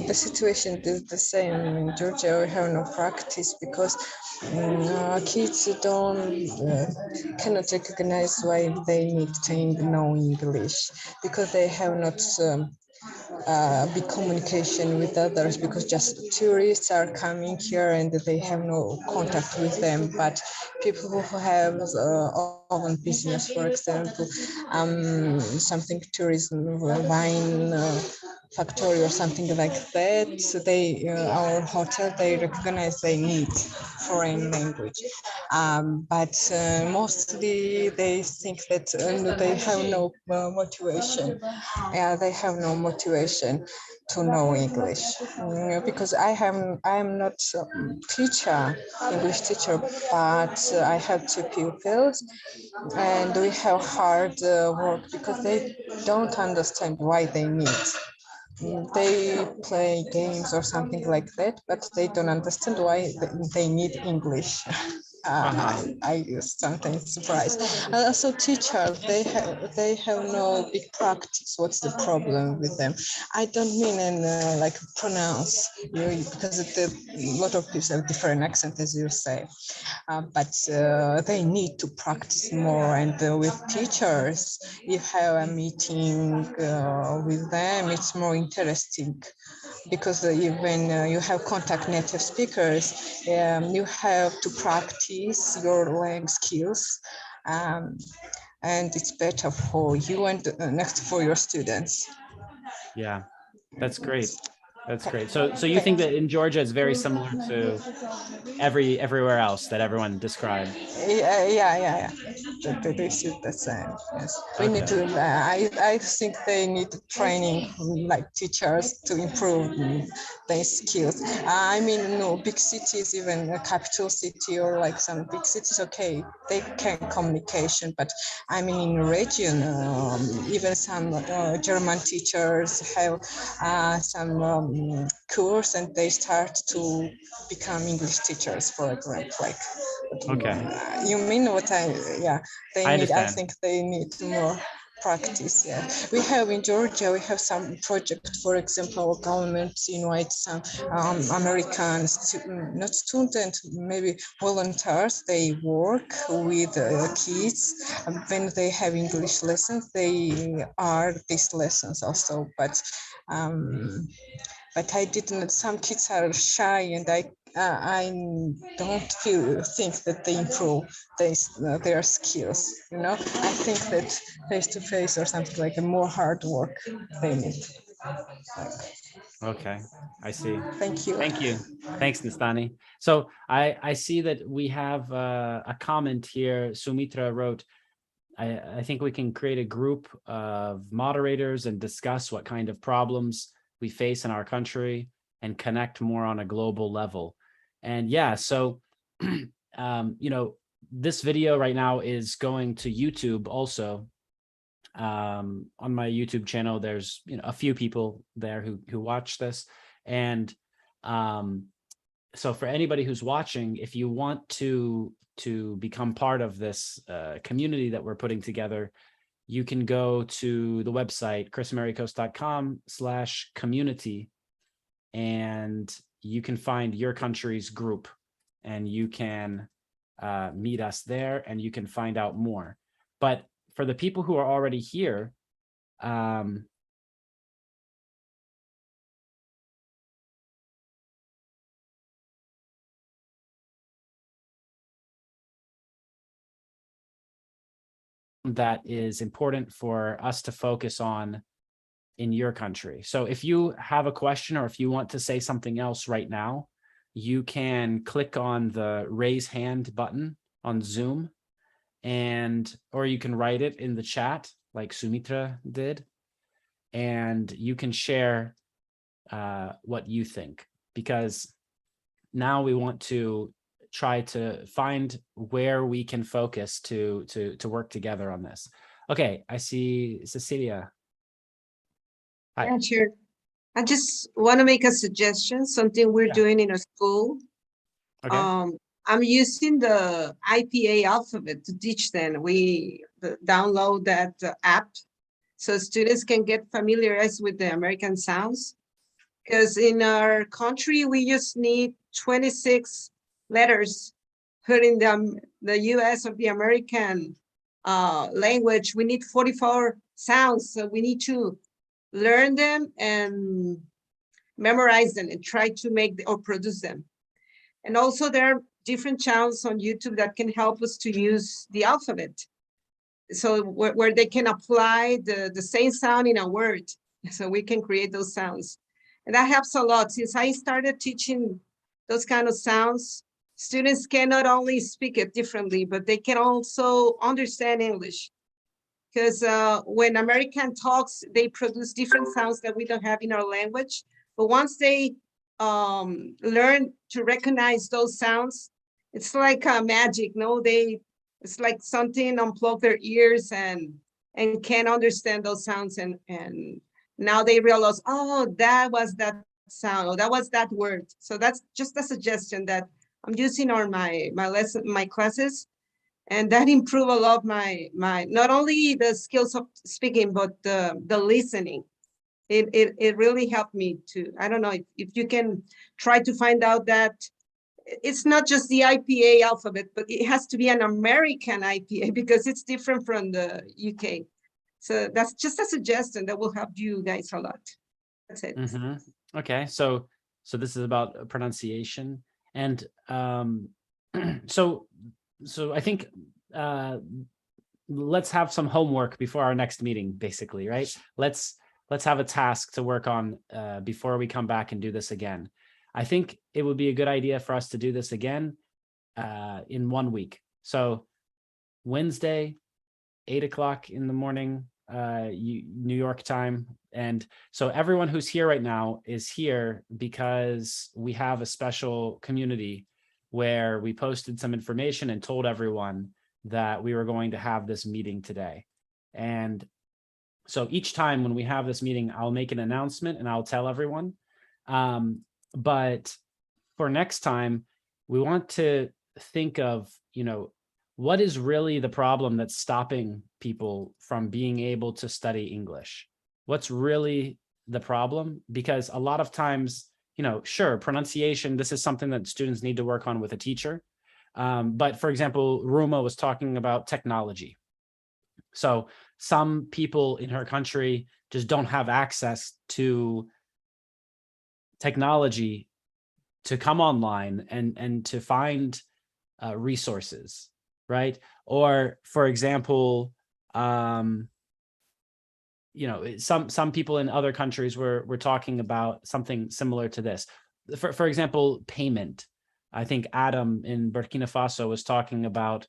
the situation is the same in Georgia. We have no practice because kids cannot recognize why they need to know English because they have not big communication with others because just tourists are coming here and they have no contact with them. But people who have own business, for example, something tourism, wine factory or something like that, so they our hotel they recognize they need foreign language, but mostly they think that they have no motivation. Yeah, they have no motivation to know English because I am not teacher, English teacher, but I have two pupils, and we have hard work because they don't understand why they need. They play games or something like that, but they don't understand why they need English. I sometimes surprised. Also, teachers they have no big practice. What's the problem with them? I don't mean in like pronounce you because a lot of people have different accent, as you say. But they need to practice more. And with teachers, you have a meeting with them, it's more interesting because when you have contact native speakers, you have to practice your language skills. And it's better for you and next for your students. Yeah, that's great. That's great. So you think that in Georgia it's very similar to everywhere else that everyone described? Yeah. They should the same. Yes, we need to. I think they need training like teachers to improve their skills. I mean, no big cities, even a capital city or like some big cities. Okay, they can communication, but I mean in region, even some German teachers have some course and they start to become English teachers, for example. Like, you mean what they I need. I understand. think they need more practice. Yeah, we have in Georgia. We have some project. For example, government invite some Americans, not students, maybe volunteers. They work with kids. When they have English lessons, they are these lessons also. But I didn't. Some kids are shy, and I don't think that they improve their skills. You know, I think that face to face or something like a more hard work they need. Okay, I see. Thank you. Thank you. Thanks, Nistani. So I see that we have a comment here. Sumitra wrote, I think we can create a group of moderators and discuss what kind of problems we face in our country and connect more on a global level. And yeah, so, this video right now is going to YouTube also. On my YouTube channel, there's a few people there who watch this. And so for anybody who's watching, if you want to become part of this community that we're putting together, you can go to the website chrisamericos.com/community, and you can find your country's group and you can meet us there and you can find out more. But for the people who are already here, that is important for us to focus on in your country. So if you have a question or if you want to say something else right now, you can click on the raise hand button on Zoom, or you can write it in the chat like Sumitra did, and you can share what you think, because now we want to try to find where we can focus to work together on this. Okay, I see Cecilia. Hi. Yeah, sure. I just want to make a suggestion, something we're doing in a school. Okay. I'm using the IPA alphabet to teach them. We download that app so students can get familiarized with the American sounds. Because in our country, we just need 26 letters put in the US of the American language. We need 44 sounds. So we need to learn them and memorize them and try to make or produce them. And also there are different channels on YouTube that can help us to use the alphabet. So where they can apply the same sound in a word. So we can create those sounds. And that helps a lot. Since I started teaching those kind of sounds, students can not only speak it differently, but they can also understand English. Because when American talks, they produce different sounds that we don't have in our language. But once they learn to recognize those sounds, it's like magic, no? It's like something unplug their ears and can understand those sounds, and now they realize, oh, that was that sound, or that was that word. So that's just a suggestion that I'm using on my classes, and that improve a lot my not only the skills of speaking, but the listening. It really helped me to, I don't know if you can try to find out that it's not just the IPA alphabet, but it has to be an American IPA because it's different from the UK. So that's just a suggestion that will help you guys a lot. That's it. Okay, so this is about pronunciation, and so I think let's have some homework before our next meeting, basically, right? Let's have a task to work on before we come back and do this again. I think it would be a good idea for us to do this again in 1 week. So Wednesday, 8 o'clock in the morning, New York time. And so everyone who's here right now is here because we have a special community where we posted some information and told everyone that we were going to have this meeting today. And so each time when we have this meeting, I'll make an announcement and I'll tell everyone. But for next time, we want to think of, what is really the problem that's stopping people from being able to study English? What's really the problem? Because a lot of times, sure, pronunciation, this is something that students need to work on with a teacher. But for example, Ruma was talking about technology. So some people in her country just don't have access to technology to come online and to find resources, right? Or for example, some people in other countries were talking about something similar to this. For example, payment. I think Adam in Burkina Faso was talking about,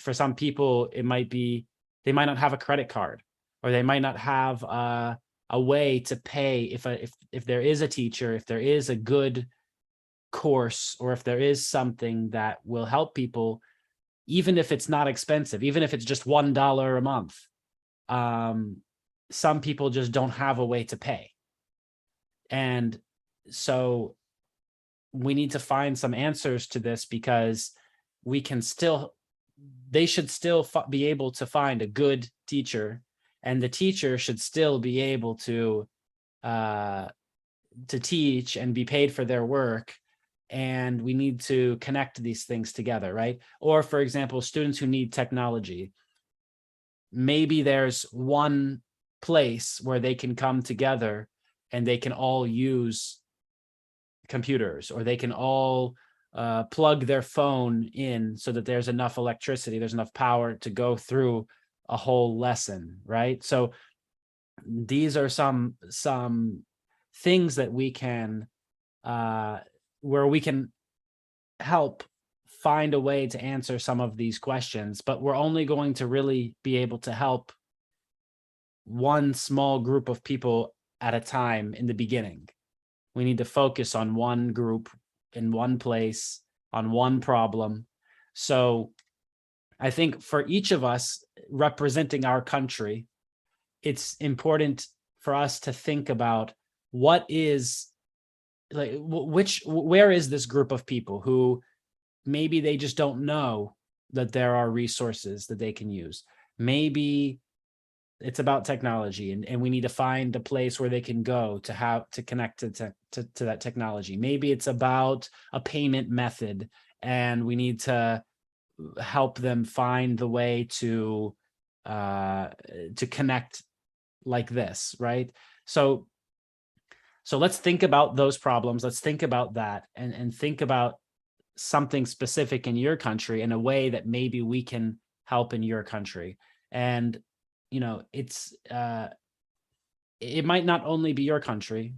for some people, it might be, they might not have a credit card, or they might not have a way to pay if there is a teacher, if there is a good course, or if there is something that will help people, even if it's not expensive, even if it's just $1 a month. Some people just don't have a way to pay. And so we need to find some answers to this, because they should still be able to find a good teacher, and the teacher should still be able to teach and be paid for their work. And we need to connect these things together, right? Or for example, students who need technology, maybe there's one place where they can come together and they can all use computers, or they can all plug their phone in so that there's enough electricity, there's enough power to go through a whole lesson, right? So these are some things that we can where we can help find a way to answer some of these questions, but we're only going to really be able to help one small group of people at a time in the beginning. We need to focus on one group in one place, on one problem. So I think for each of us representing our country, it's important for us to think about what is like, where is this group of people who maybe they just don't know that there are resources that they can use. Maybe it's about technology and we need to find a place where they can go to connect to that technology. Maybe it's about a payment method and we need to help them find the way to connect like this, right? So let's think about those problems. Let's think about that and think about something specific in your country in a way that maybe we can help in your country. And you know, it might not only be your country.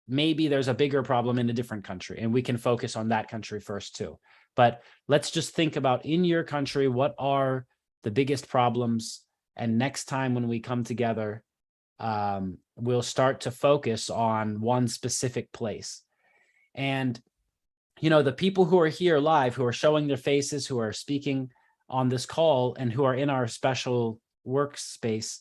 Maybe there's a bigger problem in a different country and we can focus on that country first too. But let's just think about in your country, what are the biggest problems? And next time when we come together, we'll start to focus on one specific place. And, you know, the people who are here live, who are showing their faces, who are speaking on this call and who are in our special workspace,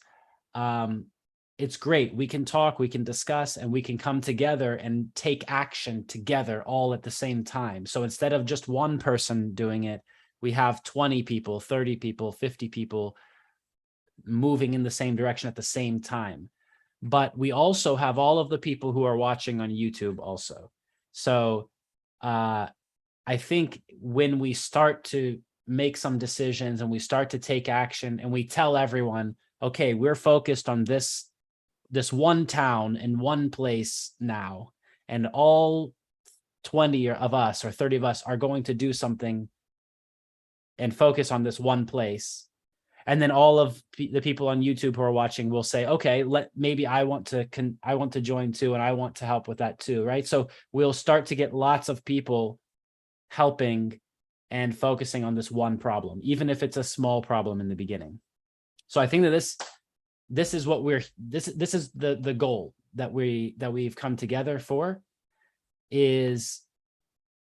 it's great. We can talk, we can discuss, and we can come together and take action together all at the same time. So instead of just one person doing it, we have 20 people, 30 people, 50 people moving in the same direction at the same time. But we also have all of the people who are watching on YouTube also. So I think when we start to make some decisions and we start to take action and we tell everyone, okay, we're focused on this one town in one place now, and all 20 of us or 30 of us are going to do something and focus on this one place. And then all of the people on YouTube who are watching will say, okay, maybe I want to join too, and I want to help with that too, right? So we'll start to get lots of people helping and focusing on this one problem, even if it's a small problem in the beginning. So I think that this is what this is the goal that we've come together for, is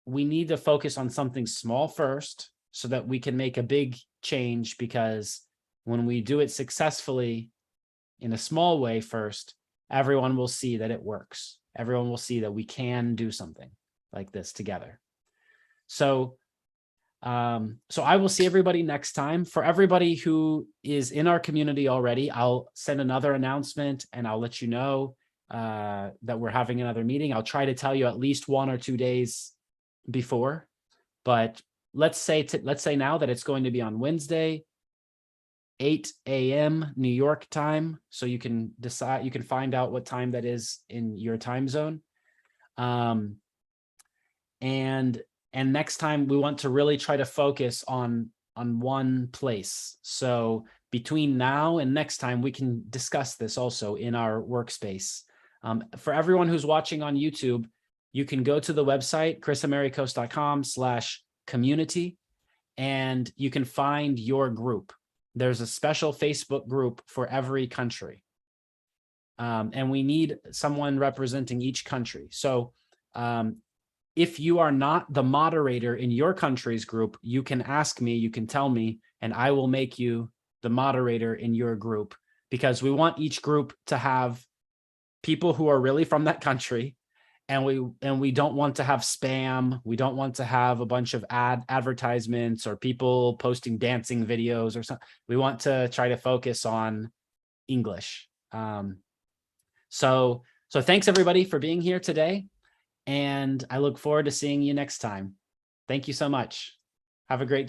we need to focus on something small first so that we can make a big change, because when we do it successfully in a small way first, everyone will see that it works. Everyone will see that we can do something like this together. So I will see everybody next time. For everybody who is in our community already, I'll send another announcement and I'll let you know that we're having another meeting. I'll try to tell you at least 1 or 2 days before, but let's say now that it's going to be on Wednesday, 8 a.m. New York time. So you can decide, you can find out what time that is in your time zone. And next time we want to really try to focus on one place. So between now and next time, we can discuss this also in our workspace. For everyone who's watching on YouTube, you can go to the website, chrisamericos.com/community, and you can find your group. There's a special Facebook group for every country. And we need someone representing each country. So if you are not the moderator in your country's group, you can ask me, you can tell me, and I will make you the moderator in your group, because we want each group to have people who are really from that country. And we don't want to have spam. We don't want to have a bunch of advertisements or people posting dancing videos or something. We want to try to focus on English. So thanks everybody for being here today. And I look forward to seeing you next time. Thank you so much. Have a great day.